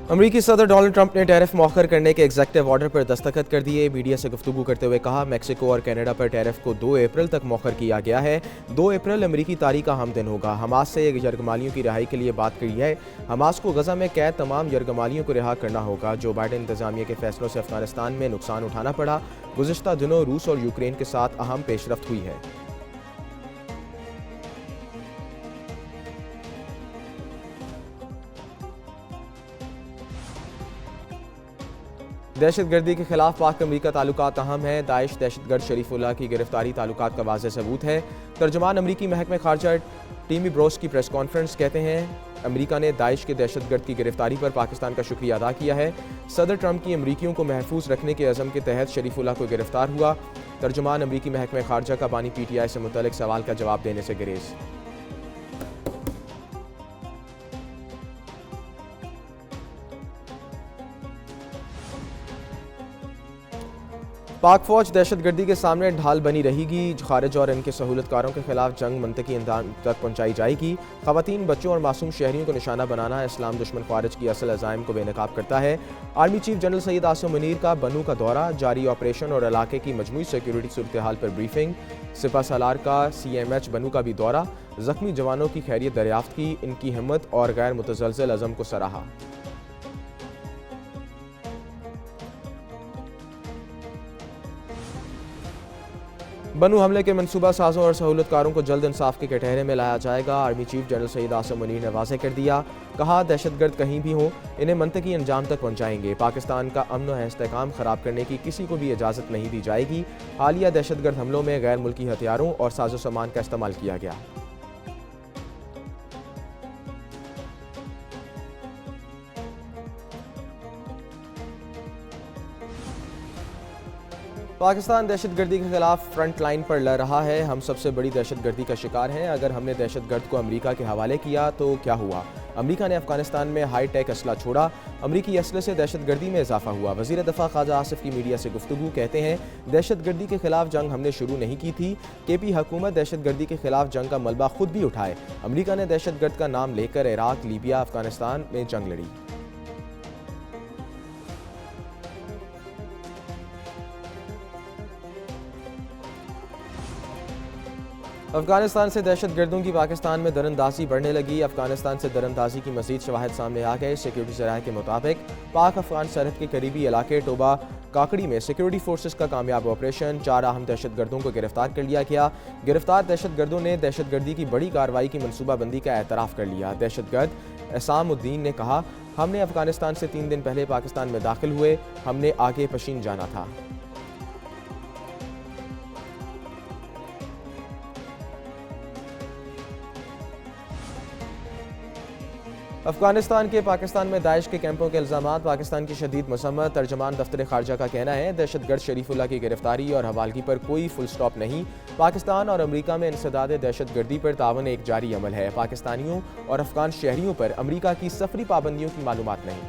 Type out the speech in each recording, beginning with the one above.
अमरीकी सदर Donald Trump ने टैरिफ मौखर करने के एग्जेक्टिव ऑर्डर पर दस्तखत कर दिए। मीडिया से गुफ्तगू करते हुए कहा, मेक्सिको और कनाडा पर टैरिफ को 2 अप्रैल तक मौखर किया गया है। 2 अप्रैल अमरीकी तारीख का हम दिन होगा। हमास से यरगमालियों की रिहाई के लिए बात करी है। हमास को गजा में कैद तमाम यरगमालियों को रिहा करना होगा। जो बाइडेन इंतजामिया के फैसलों से अफगानिस्तान में नुकसान उठाना पड़ा। गुज़िश्ता दिनों रूस और यूक्रेन के साथ अहम पेशरफ्त हुई है। दहशतगर्दी के खिलाफ पाक अमरीका ताल्लुकात अहम है। दाइश दहशतगर्द शरीफुल्लाह की गिरफ्तारी ताल्लुकात का वाज़ेह सबूत है। तर्जुमान अमरीकी महकमे खारजा टीमी ब्रोस की प्रेस कॉन्फ्रेंस कहते हैं, अमरीका ने दाइश के दहशतगर्द की गिरफ्तारी पर पाकिस्तान का शुक्रिया अदा किया है। सदर ट्रंप की अमरीकियों को महफूज रखने के अज़म के तहत शरीफुल्लाह को गिरफ्तार हुआ। तर्जुमान अमरीकी महकमे खारजा का बानी PTI से मुतल्लिक सवाल का जवाब देने से गुरेज। पाक फौज दहशतगर्दी के सामने ढाल बनी रहेगी। खारिज और इनके सहूलतकारों के खिलाफ जंग मनतकी इंतजाम तक पहुँचाई जाएगी। ख़वातीन, बच्चों और मासूम शहरियों को निशाना बनाना इस्लाम दुश्मन खारिज की असल अज़ाइम को बेनकाब करता है। Army chief general Syed Asim Munir का बनू का दौरा, जारी ऑपरेशन और इलाके की मजमूई सिक्योरिटी सूरत हाल पर ब्रीफिंग। सिपा सालार का CMH बनू का भी दौरा, ज़ख्मी जवानों की खैरियत दरियाफ्त की। इनकी हिम्मत और गैर मुतज़लज़ल अज़म को सराहा। बनू हमले के मनसूबा साजों और सहूलतकारों को जल्द इंसाफ के कटहरे में लाया जाएगा। Army chief general Syed Asim Munir ने वाज़ेह कर दिया। कहा, दहशतगर्द कहीं भी हों, इन्हें मनतकी अंजाम तक पहुँचाएंगे। पाकिस्तान का अमन और इस्तेहकाम ख़राब करने की किसी को भी इजाज़त नहीं दी जाएगी। हालिया दहशतगर्द हमलों में गैर मुल्की हथियारों और साजो सामान का इस्तेमाल किया गया। पाकिस्तान दहशतगर्दी के खिलाफ फ्रंट लाइन पर लड़ रहा है। हम सबसे बड़ी दहशतगर्दी का शिकार हैं। अगर हमने दहशतगर्द को अमेरिका के हवाले किया तो क्या हुआ? अमेरिका ने अफगानिस्तान में हाई टेक असला छोड़ा। अमेरिकी असले से दहशतगर्दी में इजाफा हुआ। वज़ीर दफ़ा ख्वाजा आसिफ की मीडिया से गुफ्तगू कहते हैं, दहशतगर्दी के खिलाफ जंग हमने शुरू नहीं की थी। KP हुकूमत दहशतगर्दी के खिलाफ जंग का मलबा खुद भी उठाए। अमेरिका ने दहशतगर्द का नाम लेकर इराक, लीबिया, अफगानिस्तान में जंग लड़ी। अफगानिस्तान से दहशतगर्दों की पाकिस्तान में दरअंदाजी बढ़ने लगी। अफगानिस्तान से दरअंदाजी की मजीद शवाहिद सामने आ गए। सिक्योरिटी ज़राए के मुताबिक पाक अफगान सरहद के करीबी इलाके टोबा काकड़ी में सिक्योरिटी फोर्सेस का कामयाब ऑपरेशन, 4 अहम दहशतगर्दों को गिरफ्तार कर लिया गया। गिरफ्तार दहशतगर्दों ने दहशतगर्दी की बड़ी कार्रवाई की मनसूबाबंदी का एतराफ़ कर लिया। दहशतगर्द एसामुद्दीन ने कहा, हमने अफगानिस्तान से 3 दिन पहले पाकिस्तान में दाखिल हुए। हमने आगे पशीन जाना था। अफगानिस्तान के पाकिस्तान में दाइश के कैंपों के इल्ज़ामात, पाकिस्तान की शदीद मसम्मत। तर्जमान दफ्तर खारजा का कहना है, दहशतगर्द शरीफुल्लाह की गिरफ्तारी और हवालगी पर कोई फुल स्टॉप नहीं। पाकिस्तान और अमरीका में इंसदाद दहशतगर्दी पर तावन एक जारी अमल है। पाकिस्तानियों और अफगान शहरियों पर अमरीका की सफरी पाबंदियों की मालूमात नहीं।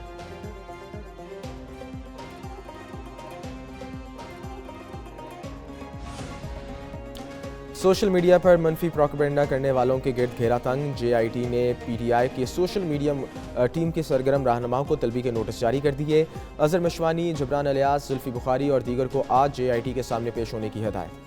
सोशल मीडिया पर मनफी प्रोपेगेंडा करने वालों के गिर्द घेरा तंग। JIT ने PTI के सोशल मीडिया टीम के सरगर्म रहनुमाओं को तलबी के नोटिस जारी कर दिए। अजहर मशवानी, जबरान अलियास, जुल्फी बुखारी और दीगर को आज JIT के सामने पेश होने की हिदायत।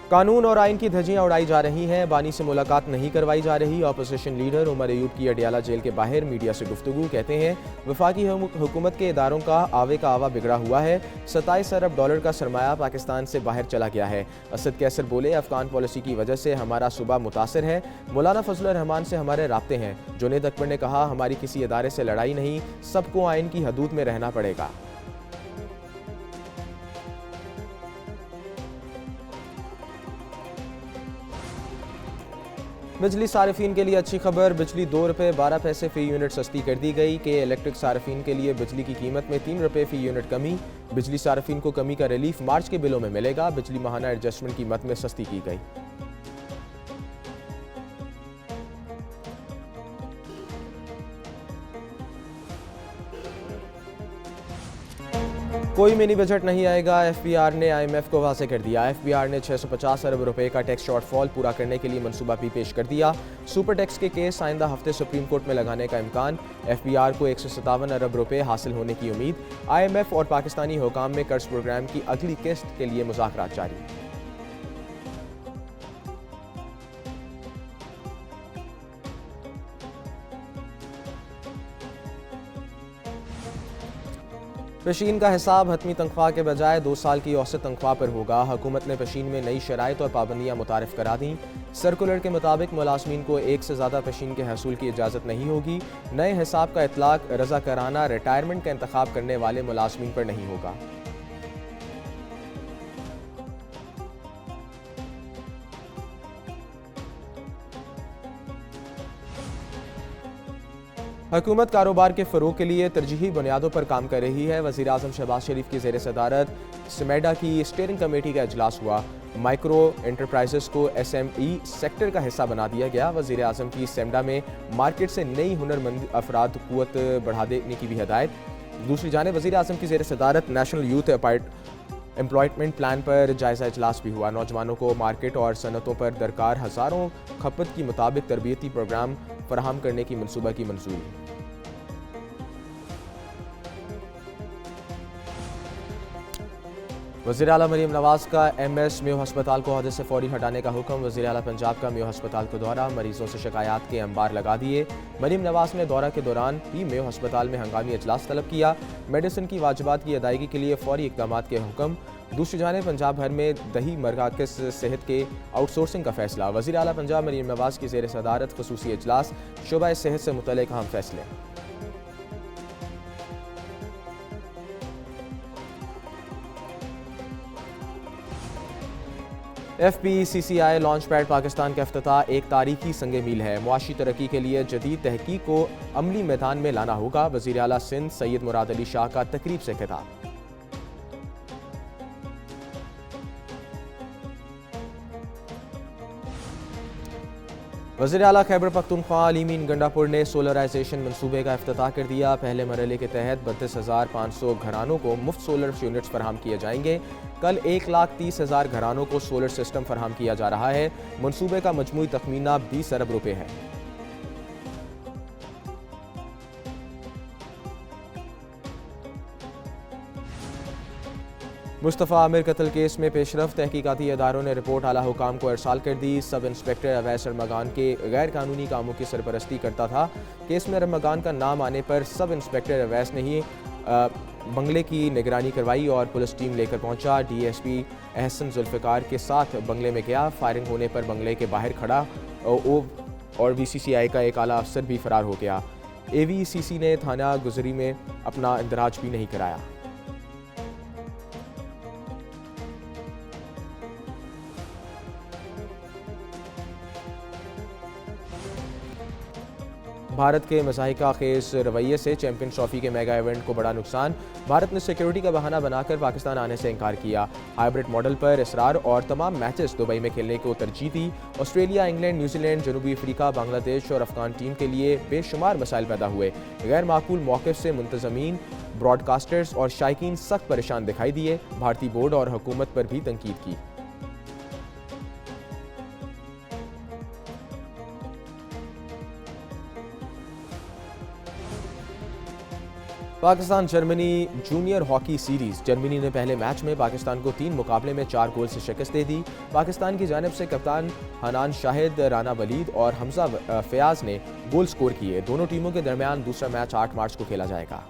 कानून और आइन की धज्जियां उड़ाई जा रही हैं। बानी से मुलाकात नहीं करवाई जा रही। अपोजिशन लीडर उमर अयूब की अडियाला जेल के बाहर मीडिया से गुफ्तगू कहते हैं, वफाकी हुकूमत के इदारों का आवे का आवा बिगड़ा हुआ है। 27 अरब डॉलर का सरमाया पाकिस्तान से बाहर चला गया है। असद कैसर बोले, अफगान पॉलिसी की वजह से हमारा सूबा मुतासर है। मौलाना फजल रहमान से हमारे राब्ते हैं। जुनेद अकबर ने कहा, हमारी किसी इदारे से लड़ाई नहीं, सबको आइन की हदूद में रहना पड़ेगा। बिजली सार्फिन के लिए अच्छी खबर, बिजली 2 रुपये 12 पैसे फ़ी यूनिट सस्ती कर दी गई। के इलेक्ट्रिक सार्फिन के लिए बिजली की कीमत में 3 रुपये फ़ी यूनिट कमी। बिजली सार्फिन को कमी का रिलीफ मार्च के बिलों में मिलेगा। बिजली माहाना एडजस्टमेंट कीमत में सस्ती की गई। कोई मिनी बजट नहीं आएगा, एफबीआर ने आईएमएफ को वाज़ेह कर दिया। एफबीआर ने 650 अरब रुपए का टैक्स शॉर्टफॉल पूरा करने के लिए मंसूबा भी पेश कर दिया। सुपर टैक्स के केस आइंदा हफ्ते सुप्रीम कोर्ट में लगाने का इम्कान। एफबीआर को 157 अरब रुपए हासिल होने की उम्मीद। आईएमएफ और पाकिस्तानी हुकाम में कर्ज प्रोग्राम की अगली किस्त के लिए मुज़ाकरात जारी। पेशीन का हिसाब हतमी तनख्वाह के बजाय 2 साल की औसत तनख्वाह पर होगा। हुकूमत ने पेशीन में नई शराइत और पाबंदियाँ मुतारिफ करा दी। सर्कुलर के मुताबिक मुलाजमीन को एक से ज़्यादा पेशीन के हसूल की इजाज़त नहीं होगी। नए हिसाब का इतलाक रज़ाकाराना रिटायरमेंट का इंतखाब करने वाले मुलाजमीन पर नहीं होगा। हुकूमत कारोबार के फ़रोग के लिए तरजीही बुनियादों पर काम कर रही है। वज़ीर आज़म शहबाज शरीफ की ज़ेर सदारत सिमेडा की स्टीयरिंग कमेटी का इजलास हुआ। माइक्रो एंटरप्राइजेस को एसएमई सेक्टर का हिस्सा बना दिया गया। वज़ीर आज़म की सिमेडा में मार्केट से नई हुनरमंद अफराद कुव्वत बढ़ा देने की भी हदायत। दूसरी जानिब वज़ीर आज़म की ज़ेर सदारत नेशनल यूथ एम्प्लॉयमेंट प्लान पर जायज़ा इजलास भी हुआ। नौजवानों को मार्केट और सनतों पर दरकार हज़ारों खपत की मुताबिक तरबियती प्रोग्राम फराहम करने की मनसूबा की मंजूरी। वज़ीर आला मरीम नवाज़ का एमएस मेयो हस्पताल को ओहदे से फौरी हटाने का हुक्म। वज़ीर आला पंजाब का मेयो हस्पताल को दौरा, मरीजों से शिकायत के अंबार लगा दिए। मरीम नवाज़ ने दौरा के दौरान ही मेयो हस्पताल में हंगामी इजलास तलब किया। मेडिसिन की वाजिबात की अदायगी के लिए फौरी इक़दाम के हुक्म। दूसरी जानिब पंजाब भर में दही मराकज़ सेहत के आउटसोर्सिंग का फैसला। वज़ीर आला पंजाब मरीम नवाज़ की ज़ेर सदारत ख़ुसूसी इजलास, शोबा सेहत से मुतल्लिक़ अहम फैसले। FPCCI लॉन्च पैड पाकिस्तान का इफ्तिताह एक तारीखी संगे मील है। मुआशी तरक्की के लिए जदीद तहकीक को अमली मैदान में लाना होगा। वज़ीर आला सिंध सैयद मुराद अली शाह का तकरीब से खिताब। वज़ीर आला खैबर पख्तूनख्वा अली मीन गंडापुर ने सोलराइजेशन मनसूबे का इफ्तिताह कर दिया। पहले मरहले के तहत 32,500 घरानों को मुफ्त सोलर यूनिट्स फराहम किए जाएंगे। कल 1,30,000 घरानों को सोलर सिस्टम फराहम किया जा रहा है। मनसूबे का मजमूई तखमीना 20 अरब रुपए है। मुस्तफ़ा आमिर कत्ल केस में पेशरफ, तहकीकाती इदारों ने रिपोर्ट आला हुकाम को अरसाल कर दी। सब इंस्पेक्टर अवैस अरमगान के गैर कानूनी कामों की सरपरस्ती करता था। केस में अरमगान का नाम आने पर सब इंस्पेक्टर अवैस ने ही बंगले की निगरानी करवाई और पुलिस टीम लेकर पहुंचा। DSP एहसन जुल्फ़िकार के साथ बंगले में गया। फायरिंग होने पर बंगले के बाहर खड़ा और VCCI का एक आला अफसर भी फरार हो गया। AVCC ने थाना गुजरी में अपना इंदराज भी नहीं कराया। भारत के मज़ाहिका खेज रवैये से चैंपियंस ट्रॉफी के मेगा इवेंट को बड़ा नुकसान। भारत ने सिक्योरिटी का बहाना बनाकर पाकिस्तान आने से इनकार किया। हाइब्रिड मॉडल पर इसरार और तमाम मैचेस दुबई में खेलने को तरजीह दी। ऑस्ट्रेलिया, इंग्लैंड, न्यूजीलैंड, जनूबी अफ्रीका, बांग्लादेश और अफगान टीम के लिए बेशुमार मसाइल पैदा हुए। गैर माकूल मौक़िफ़ से मुंतज़मीन, ब्रॉडकास्टर्स और शायकीन सख्त परेशान दिखाई दिए। भारतीय बोर्ड और हुकूमत पर भी तनकीद की। Pakistan Germany junior hockey series. Germany ने पहले मैच में पाकिस्तान को 3 मुकाबले में 4 गोल से शिकस्त दे दी। पाकिस्तान की जानिब से कप्तान हनान शाहिद, राना वलीद और हमजा फयाज ने गोल स्कोर किए। दोनों टीमों के दरमियान दूसरा मैच 8 मार्च को खेला जाएगा।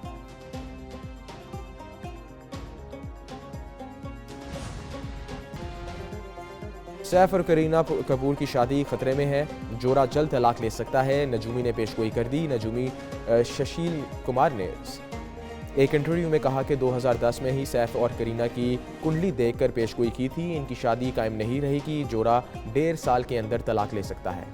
सैफ और करीना कपूर की शादी खतरे में है। जोड़ा जल्द तलाक ले सकता है, नजूमी ने पेशगोई कर दी। नजूमी शशील कुमार ने एक इंटरव्यू में कहा कि 2010 में ही सैफ और करीना की कुंडली देखकर पेशगोई की थी। इनकी शादी कायम नहीं रहेगी। जोड़ा 1.5 साल के अंदर तलाक ले सकता है।